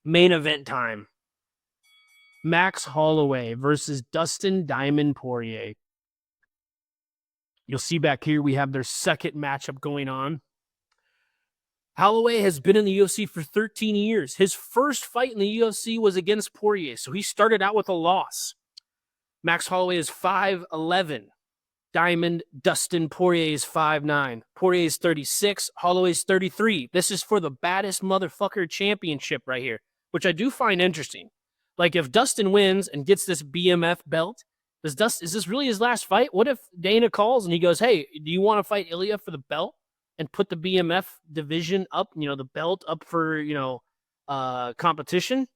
Main event time. Max Holloway versus Dustin Diamond Poirier. You'll see back here we have their second matchup going on. Holloway has been in the UFC for 13 years. His first fight in the UFC was against Poirier, so he started out with a loss. Max Holloway is 5'11". Dustin Poirier is 5'9". Poirier is 36. Holloway is 33. This is for the baddest motherfucker championship right here, which I do find interesting. Like, if Dustin wins and gets this BMF belt, is this really his last fight? What if Dana calls and he goes, hey, do you want to fight Ilya for the belt and put the BMF division up, the belt up for, competition?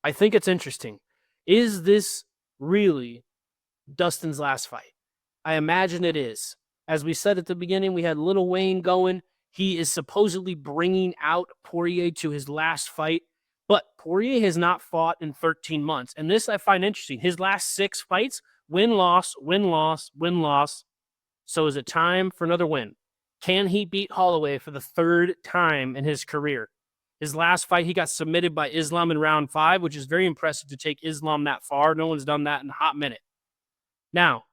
I think it's interesting. Is this really Dustin's last fight? I imagine it is. As we said at the beginning, we had Lil Wayne going. He is supposedly bringing out Poirier to his last fight, but Poirier has not fought in 13 months. And this I find interesting. His last 6 fights, win-loss, win-loss, win-loss. So is it time for another win? Can he beat Holloway for the 3rd time in his career? His last fight, he got submitted by Islam in round 5, which is very impressive to take Islam that far. No one's done that in a hot minute. Now,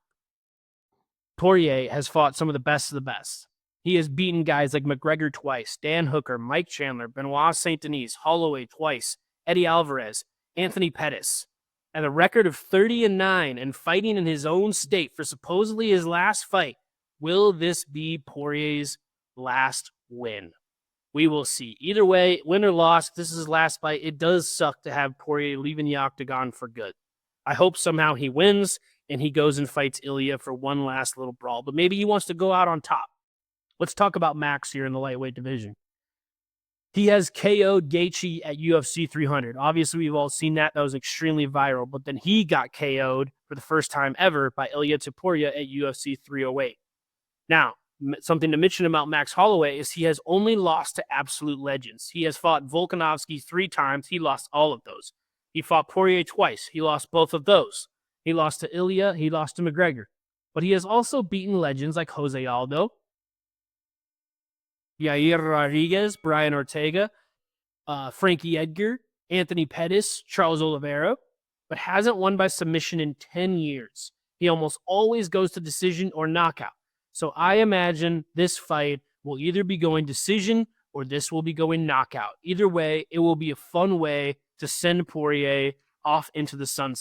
Poirier has fought some of the best. He has beaten guys like McGregor twice, Dan Hooker, Mike Chandler, Benoit Saint Denis, Holloway twice, Eddie Alvarez, Anthony Pettis, and a record of 30-9 and fighting in his own state for supposedly his last fight. Will this be Poirier's last win? We will see. Either way, win or loss, if this is his last fight, it does suck to have Poirier leaving the octagon for good. I hope somehow he wins and he goes and fights Ilya for one last little brawl. But maybe he wants to go out on top. Let's talk about Max here in the lightweight division. He has KO'd Gaethje at UFC 300. Obviously, we've all seen that. That was extremely viral. But then he got KO'd for the first time ever by Ilya Topuria at UFC 308. Now, something to mention about Max Holloway is he has only lost to absolute legends. He has fought Volkanovski 3 times. He lost all of those. He fought Poirier twice. He lost both of those. He lost to Ilya. He lost to McGregor. But he has also beaten legends like Jose Aldo, Yair Rodriguez, Brian Ortega, Frankie Edgar, Anthony Pettis, Charles Oliveira, but hasn't won by submission in 10 years. He almost always goes to decision or knockout. So I imagine this fight will either be going decision or this will be going knockout. Either way, it will be a fun way to send Poirier off into the sunset.